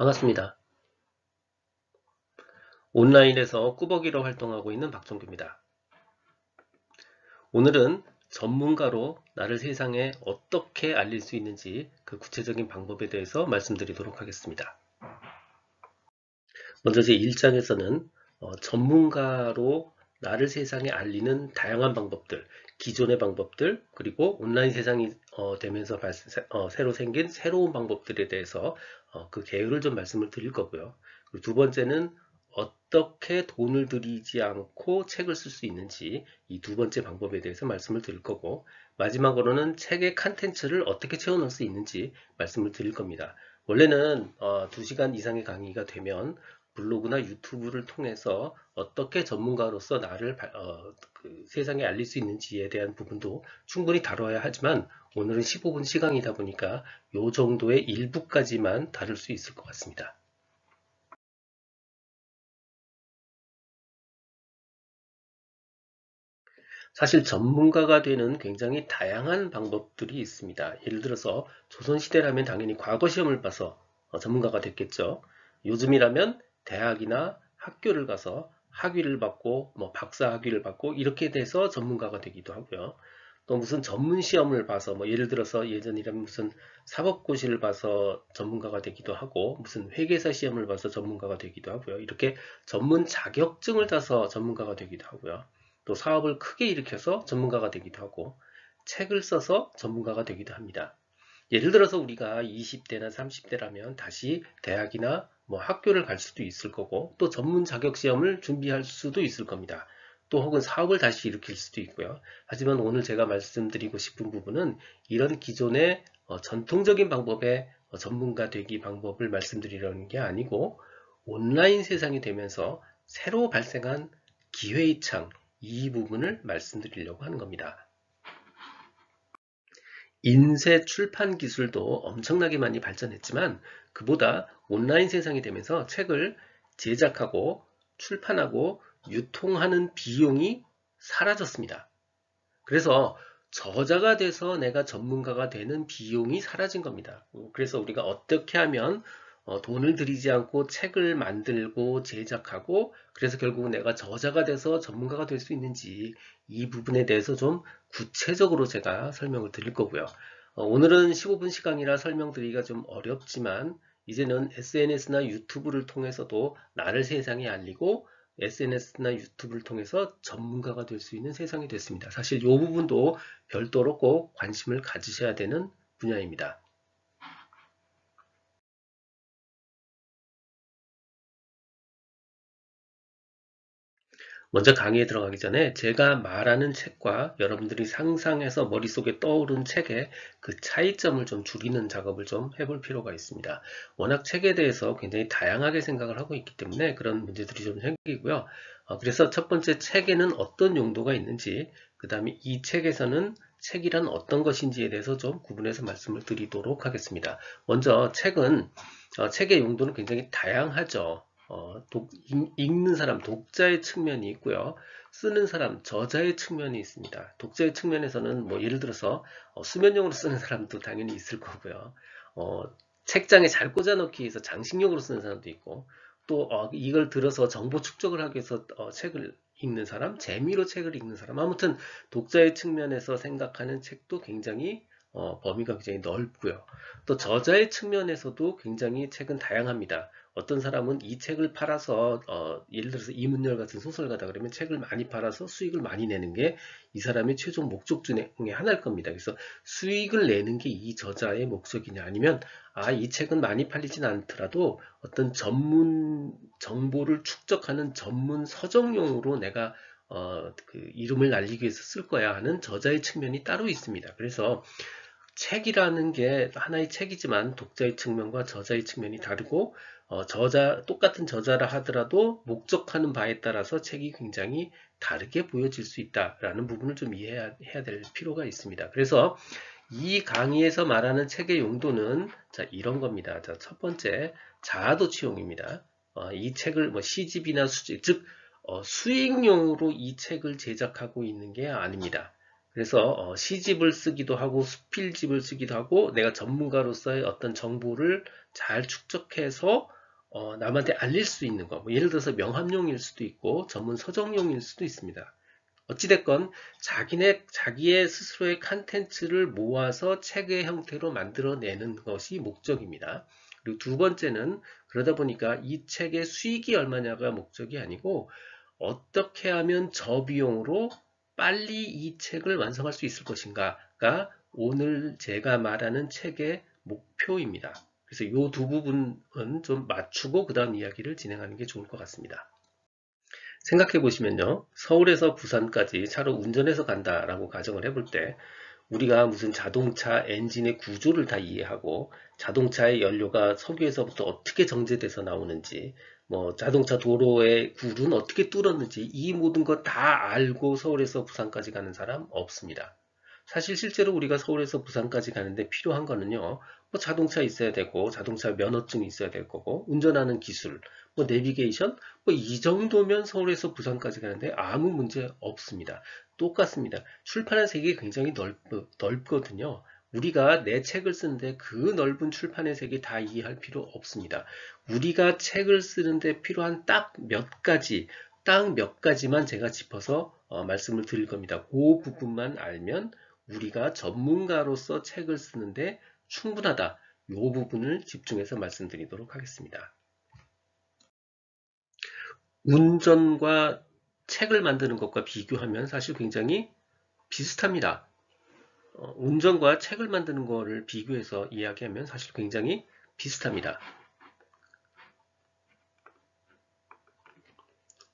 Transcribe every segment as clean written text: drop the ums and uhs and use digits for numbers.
반갑습니다. 온라인에서 꾸벅이로 활동하고 있는 박종규입니다. 오늘은 전문가로 나를 세상에 어떻게 알릴 수 있는지 그 구체적인 방법에 대해서 말씀드리도록 하겠습니다. 먼저 제 1장에서는 전문가로 나를 세상에 알리는 다양한 방법들, 기존의 방법들, 그리고 온라인 세상이 되면서 새로 생긴 새로운 방법들에 대해서 그 개요를 좀 말씀을 드릴 거고요. 그리고 두 번째는 어떻게 돈을 들이지 않고 책을 쓸 수 있는지 이 두 번째 방법에 대해서 말씀을 드릴 거고, 마지막으로는 책의 컨텐츠를 어떻게 채워 넣을 수 있는지 말씀을 드릴 겁니다. 원래는 2시간 이상의 강의가 되면 블로그나 유튜브를 통해서 어떻게 전문가로서 나를 그 세상에 알릴 수 있는지에 대한 부분도 충분히 다뤄야 하지만, 오늘은 15분 시간이다 보니까 이 정도의 일부까지만 다룰 수 있을 것 같습니다. 사실 전문가가 되는 굉장히 다양한 방법들이 있습니다. 예를 들어서 조선시대라면 당연히 과거 시험을 봐서 전문가가 됐겠죠. 요즘이라면 대학이나 학교를 가서 학위를 받고 뭐 박사 학위를 받고 이렇게 돼서 전문가가 되기도 하고요. 또 무슨 전문 시험을 봐서 뭐 예를 들어서 예전이라면 무슨 사법고시를 봐서 전문가가 되기도 하고, 무슨 회계사 시험을 봐서 전문가가 되기도 하고요. 이렇게 전문 자격증을 따서 전문가가 되기도 하고요. 또 사업을 크게 일으켜서 전문가가 되기도 하고, 책을 써서 전문가가 되기도 합니다. 예를 들어서 우리가 20대나 30대라면 다시 대학이나 뭐 학교를 갈 수도 있을 거고, 또 전문 자격 시험을 준비할 수도 있을 겁니다. 또 혹은 사업을 다시 일으킬 수도 있고요. 하지만 오늘 제가 말씀드리고 싶은 부분은 이런 기존의 전통적인 방법의 전문가 되기 방법을 말씀드리려는 게 아니고, 온라인 세상이 되면서 새로 발생한 기회의 창, 이 부분을 말씀드리려고 하는 겁니다. 인쇄 출판 기술도 엄청나게 많이 발전했지만, 그보다 온라인 세상이 되면서 책을 제작하고 출판하고 유통하는 비용이 사라졌습니다. 그래서 저자가 돼서 내가 전문가가 되는 비용이 사라진 겁니다. 그래서 우리가 어떻게 하면 돈을 들이지 않고 책을 만들고 제작하고, 그래서 결국은 내가 저자가 돼서 전문가가 될 수 있는지, 이 부분에 대해서 좀 구체적으로 제가 설명을 드릴 거고요. 오늘은 15분 시간이라 설명드리기가 좀 어렵지만, 이제는 SNS나 유튜브를 통해서도 나를 세상에 알리고 SNS나 유튜브를 통해서 전문가가 될 수 있는 세상이 됐습니다. 사실 이 부분도 별도로 꼭 관심을 가지셔야 되는 분야입니다. 먼저 강의에 들어가기 전에 제가 말하는 책과 여러분들이 상상해서 머릿속에 떠오른 책의 그 차이점을 좀 줄이는 작업을 좀 해볼 필요가 있습니다. 워낙 책에 대해서 굉장히 다양하게 생각을 하고 있기 때문에 그런 문제들이 좀 생기고요. 그래서 첫 번째, 책에는 어떤 용도가 있는지, 그 다음에 이 책에서는 책이란 어떤 것인지에 대해서 좀 구분해서 말씀을 드리도록 하겠습니다. 먼저 책의 용도는 굉장히 다양하죠. 읽는 사람, 독자의 측면이 있고요. 쓰는 사람, 저자의 측면이 있습니다. 독자의 측면에서는 뭐 예를 들어서 수면용으로 쓰는 사람도 당연히 있을 거고요. 어, 책장에 잘 꽂아놓기 위해서 장식용으로 쓰는 사람도 있고, 또 이걸 들어서 정보 축적을 하기 위해서 책을 읽는 사람, 재미로 책을 읽는 사람, 아무튼 독자의 측면에서 생각하는 책도 굉장히 범위가 굉장히 넓고요. 또 저자의 측면에서도 굉장히 책은 다양합니다. 어떤 사람은 이 책을 팔아서 예를 들어서 이문열 같은 소설가다 그러면 책을 많이 팔아서 수익을 많이 내는 게 이 사람의 최종 목적 중에 하나일 겁니다. 그래서 수익을 내는 게 이 저자의 목적이냐, 아니면 이 책은 많이 팔리진 않더라도 어떤 전문 정보를 축적하는 전문 서적용으로 내가 그 이름을 날리기 위해서 쓸 거야 하는 저자의 측면이 따로 있습니다. 그래서 책이라는 게 하나의 책이지만 독자의 측면과 저자의 측면이 다르고, 똑같은 저자라 하더라도 목적하는 바에 따라서 책이 굉장히 다르게 보여질 수 있다라는 부분을 좀 이해해야 될 필요가 있습니다. 그래서 이 강의에서 말하는 책의 용도는 이런 겁니다. 첫 번째, 자아도취용입니다. 이 책을 뭐 시집이나 수집, 즉 수익용으로 이 책을 제작하고 있는 게 아닙니다. 그래서 시집을 쓰기도 하고 수필집을 쓰기도 하고 내가 전문가로서의 어떤 정보를 잘 축적해서 남한테 알릴 수 있는 거. 뭐 예를 들어서 명함용일 수도 있고 전문 서적용일 수도 있습니다. 어찌됐건 자기의 스스로의 컨텐츠를 모아서 책의 형태로 만들어내는 것이 목적입니다. 그리고 두 번째는 그러다 보니까 이 책의 수익이 얼마냐가 목적이 아니고 어떻게 하면 저비용으로 빨리 이 책을 완성할 수 있을 것인가가 오늘 제가 말하는 책의 목표입니다. 그래서 이 두 부분은 좀 맞추고 그 다음 이야기를 진행하는 게 좋을 것 같습니다. 생각해 보시면요. 서울에서 부산까지 차로 운전해서 간다라고 가정을 해볼 때 우리가 무슨 자동차 엔진의 구조를 다 이해하고 자동차의 연료가 석유에서부터 어떻게 정제돼서 나오는지 뭐 자동차 도로의 굴은 어떻게 뚫었는지 이 모든 것 다 알고 서울에서 부산까지 가는 사람 없습니다. 사실 실제로 우리가 서울에서 부산까지 가는데 필요한 거는요. 뭐 자동차 있어야 되고 자동차 면허증이 있어야 될 거고 운전하는 기술, 뭐 내비게이션 뭐 이 정도면 서울에서 부산까지 가는데 아무 문제 없습니다. 똑같습니다. 출판의 세계가 굉장히 넓거든요. 우리가 내 책을 쓰는데 그 넓은 출판의 세계 다 이해할 필요 없습니다. 우리가 책을 쓰는데 필요한 딱 몇 가지만 제가 짚어서 말씀을 드릴 겁니다. 그 부분만 알면 우리가 전문가로서 책을 쓰는데 충분하다. 이 부분을 집중해서 말씀드리도록 하겠습니다. 운전과 책을 만드는 것과 비교하면 사실 굉장히 비슷합니다. 운전과 책을 만드는 거를 비교해서 이야기하면 사실 굉장히 비슷합니다.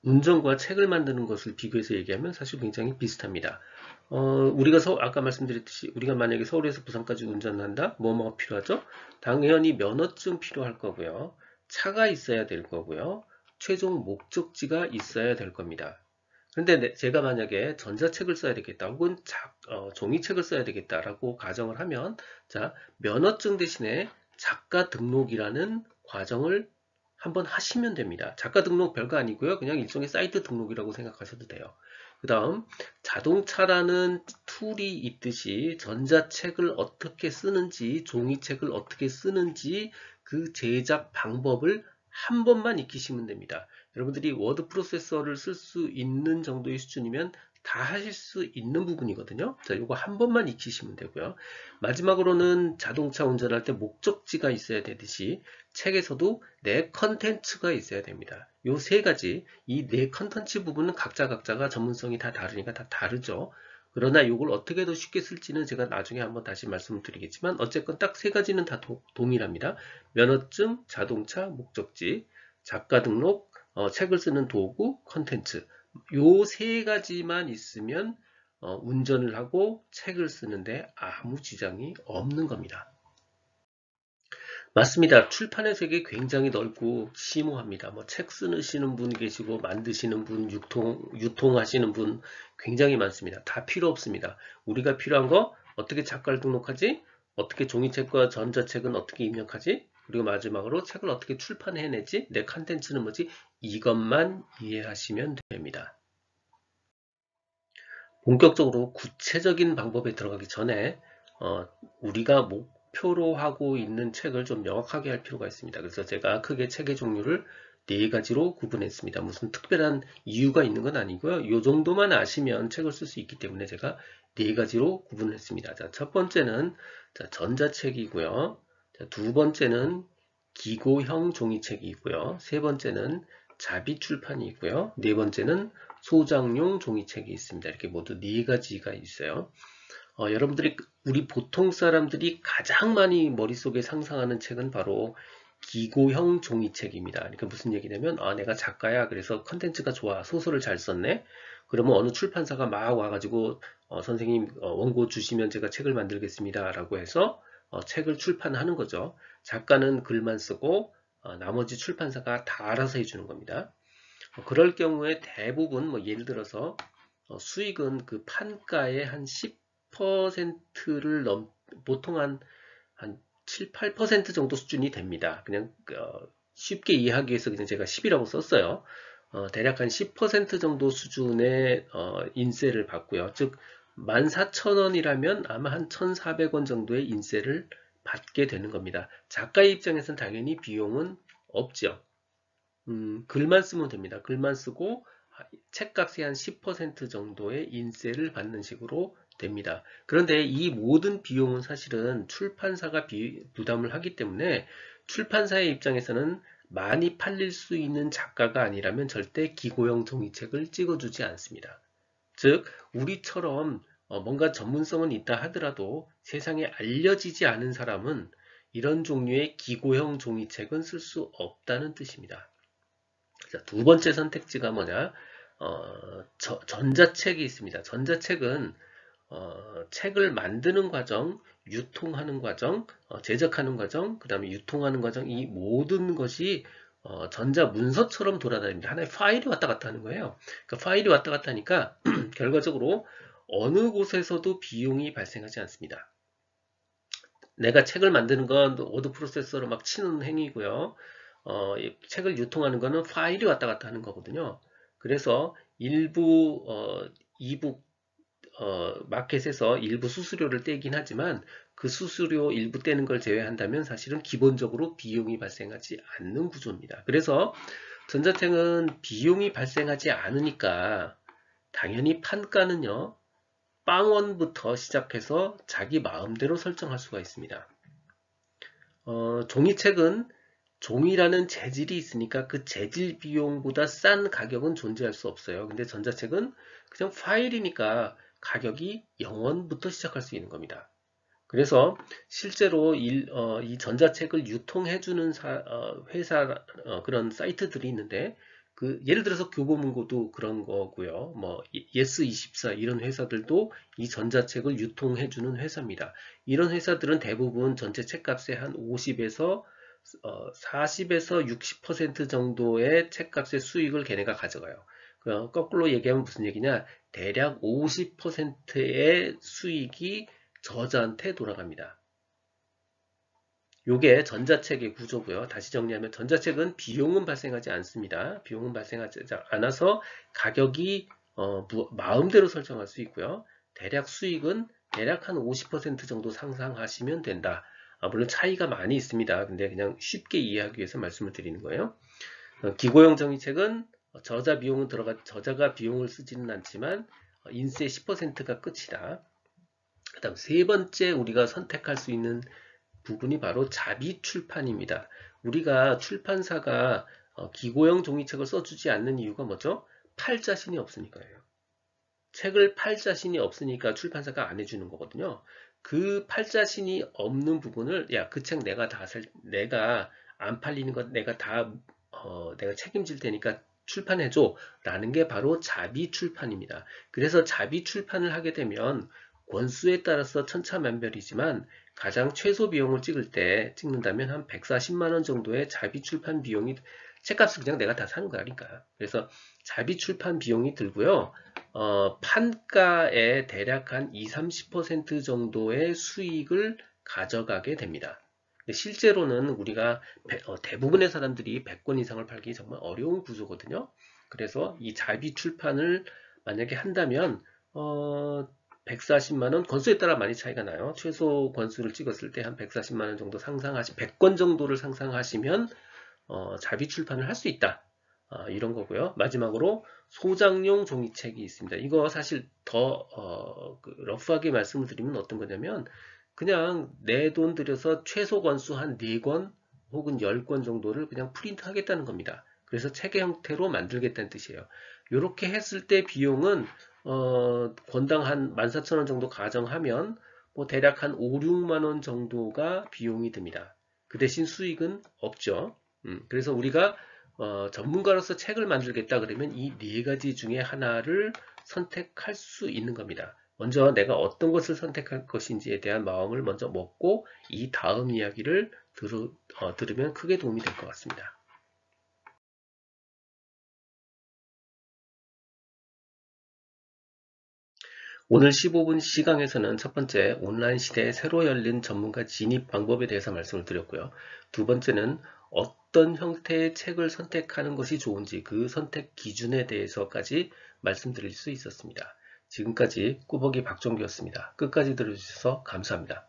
운전과 책을 만드는 것을 비교해서 얘기하면 사실 굉장히 비슷합니다. 아까 말씀드렸듯이 우리가 만약에 서울에서 부산까지 운전한다? 뭐가 필요하죠? 당연히 면허증 필요할 거고요. 차가 있어야 될 거고요. 최종 목적지가 있어야 될 겁니다. 그런데 제가 만약에 전자책을 써야 되겠다 혹은 종이책을 써야 되겠다라고 가정을 하면 자, 면허증 대신에 작가 등록이라는 과정을 한번 하시면 됩니다. 작가 등록 별거 아니고요. 그냥 일종의 사이트 등록이라고 생각하셔도 돼요. 그 다음 자동차라는 툴이 있듯이 전자책을 어떻게 쓰는지 종이책을 어떻게 쓰는지 그 제작 방법을 한 번만 익히시면 됩니다. 여러분들이 워드 프로세서를 쓸 수 있는 정도의 수준이면 다 하실 수 있는 부분이거든요. 자, 이거 한 번만 익히시면 되고요. 마지막으로는 자동차 운전할 때 목적지가 있어야 되듯이 책에서도 내 컨텐츠가 있어야 됩니다. 요 세 가지, 이 내 컨텐츠 부분은 각자가 전문성이 다 다르니까 다 다르죠. 그러나 이걸 어떻게 더 쉽게 쓸지는 제가 나중에 한번 다시 말씀을 드리겠지만 어쨌건 딱 세 가지는 다 동일합니다. 면허증, 자동차, 목적지, 작가 등록, 책을 쓰는 도구, 컨텐츠. 요 세 가지만 있으면 운전을 하고 책을 쓰는데 아무 지장이 없는 겁니다. 맞습니다. 출판의 세계 굉장히 넓고 심오합니다. 뭐 책 쓰시는 분 계시고 만드시는 분, 유통하시는 분 굉장히 많습니다. 다 필요 없습니다. 우리가 필요한 거 어떻게 작가를 등록하지? 어떻게 종이책과 전자책은 어떻게 입력하지? 그리고 마지막으로 책을 어떻게 출판해내지? 내 컨텐츠는 뭐지? 이것만 이해하시면 됩니다. 본격적으로 구체적인 방법에 들어가기 전에 우리가 목표로 하고 있는 책을 좀 명확하게 할 필요가 있습니다. 그래서 제가 크게 책의 종류를 네 가지로 구분했습니다. 무슨 특별한 이유가 있는 건 아니고요. 이 정도만 아시면 책을 쓸 수 있기 때문에 제가 네 가지로 구분했습니다. 자, 첫 번째는 전자책이고요. 자, 두 번째는 기고형 종이책이고요. 세 번째는 자비 출판이고요. 네 번째는 소장용 종이책이 있습니다. 이렇게 모두 네 가지가 있어요. 여러분들이 우리 보통 사람들이 가장 많이 머릿속에 상상하는 책은 바로 기고형 종이책입니다. 그러니까 무슨 얘기냐면 내가 작가야. 그래서 컨텐츠가 좋아. 소설을 잘 썼네. 그러면 어느 출판사가 막 와가지고 선생님 원고 주시면 제가 책을 만들겠습니다. 라고 해서 책을 출판하는 거죠. 작가는 글만 쓰고 나머지 출판사가 다 알아서 해주는 겁니다. 그럴 경우에 대부분 뭐 예를 들어서 수익은 그 판가의 한 10%를 보통 한 7, 8% 정도 수준이 됩니다. 그냥 쉽게 이해하기 위해서 그냥 제가 10이라고 썼어요. 대략 한 10% 정도 수준의 인세를 받고요. 즉 14,000원이라면 아마 한 1,400원 정도의 인세를 받게 되는 겁니다. 작가의 입장에서는 당연히 비용은 없죠. 글만 쓰면 됩니다. 글만 쓰고 책값의 한 10% 정도의 인세를 받는 식으로 됩니다. 그런데 이 모든 비용은 사실은 출판사가 부담을 하기 때문에 출판사의 입장에서는 많이 팔릴 수 있는 작가가 아니라면 절대 기고형 종이책을 찍어주지 않습니다. 즉, 우리처럼 뭔가 전문성은 있다 하더라도 세상에 알려지지 않은 사람은 이런 종류의 기고형 종이책은 쓸 수 없다는 뜻입니다. 자, 두 번째 선택지가 뭐냐? 전자책이 있습니다. 전자책은 책을 만드는 과정, 유통하는 과정, 제작하는 과정, 그 다음에 유통하는 과정, 이 모든 것이 전자 문서처럼 돌아다닙니다. 하나의 파일이 왔다 갔다 하는 거예요. 그 파일이 왔다 갔다 하니까 결과적으로 어느 곳에서도 비용이 발생하지 않습니다. 내가 책을 만드는 건 워드 프로세서로 막 치는 행위고요. 이 책을 유통하는 거는 파일이 왔다 갔다 하는 거거든요. 그래서 일부 이북 마켓에서 일부 수수료를 떼긴 하지만 그 수수료 일부 떼는 걸 제외한다면 사실은 기본적으로 비용이 발생하지 않는 구조입니다. 그래서 전자책은 비용이 발생하지 않으니까 당연히 판가는요, 빵원부터 시작해서 자기 마음대로 설정할 수가 있습니다. 종이책은 종이라는 재질이 있으니까 그 재질 비용보다 싼 가격은 존재할 수 없어요. 근데 전자책은 그냥 파일이니까 가격이 0원부터 시작할 수 있는 겁니다. 그래서 실제로 이 전자책을 유통해주는 회사 그런 사이트들이 있는데 예를 들어서 교보문고도 그런 거고요. 뭐 예스24 이런 회사들도 이 전자책을 유통해주는 회사입니다. 이런 회사들은 대부분 전체 책값의 한 50에서 40에서 60% 정도의 책값의 수익을 걔네가 가져가요. 거꾸로 얘기하면 무슨 얘기냐? 대략 50%의 수익이 저자한테 돌아갑니다. 요게 전자책의 구조고요. 다시 정리하면 전자책은 비용은 발생하지 않습니다. 비용은 발생하지 않아서 가격이 마음대로 설정할 수 있고요. 대략 수익은 대략 한 50% 정도 상상하시면 된다. 물론 차이가 많이 있습니다. 근데 그냥 쉽게 이해하기 위해서 말씀을 드리는 거예요. 기고형 종이책은 저자가 비용을 쓰지는 않지만 인세 10%가 끝이다. 그 다음 세 번째 우리가 선택할 수 있는 부분이 바로 자비 출판입니다. 우리가 출판사가 기고형 종이책을 써주지 않는 이유가 뭐죠? 팔 자신이 없으니까요. 책을 팔 자신이 없으니까 출판사가 안 해주는 거거든요. 그 팔 자신이 없는 부분을 그 책 내가 안 팔리는 건 내가 책임질 테니까 출판해줘 라는 게 바로 자비 출판입니다. 그래서 자비 출판을 하게 되면 권수에 따라서 천차만별이지만 가장 최소 비용을 찍는다면 한 140만 원 정도의 자비 출판 비용이 책값을 그냥 내가 다 사는 거니까. 그래서 자비 출판 비용이 들고요. 판가의 대략 한 20-30% 정도의 수익을 가져가게 됩니다. 실제로는 우리가 대부분의 사람들이 100권 이상을 팔기 정말 어려운 구조거든요. 그래서 이 자비 출판을 만약에 한다면 140만원, 권수에 따라 많이 차이가 나요. 최소 권수를 찍었을 때 한 140만원 정도 100권 정도를 상상하시면 자비 출판을 할 수 있다. 이런 거고요. 마지막으로 소장용 종이책이 있습니다. 이거 사실 더 러프하게 말씀을 드리면 어떤 거냐면 그냥 내 돈 들여서 최소 권수 한 4권 혹은 10권 정도를 그냥 프린트 하겠다는 겁니다. 그래서 책의 형태로 만들겠다는 뜻이에요. 이렇게 했을 때 비용은 권당 한 14,000원 정도 가정하면 뭐 대략 한 5, 6만 원 정도가 비용이 듭니다. 그 대신 수익은 없죠. 그래서 우리가 전문가로서 책을 만들겠다 그러면 이 네 가지 중에 하나를 선택할 수 있는 겁니다. 먼저 내가 어떤 것을 선택할 것인지에 대한 마음을 먼저 먹고 이 다음 이야기를 들으면 크게 도움이 될 것 같습니다. 오늘 15분 시강에서는 첫 번째 온라인 시대에 새로 열린 전문가 진입 방법에 대해서 말씀을 드렸고요. 두 번째는 어떤 형태의 책을 선택하는 것이 좋은지 그 선택 기준에 대해서까지 말씀드릴 수 있었습니다. 지금까지 꾸벅이 박종기였습니다. 끝까지 들어주셔서 감사합니다.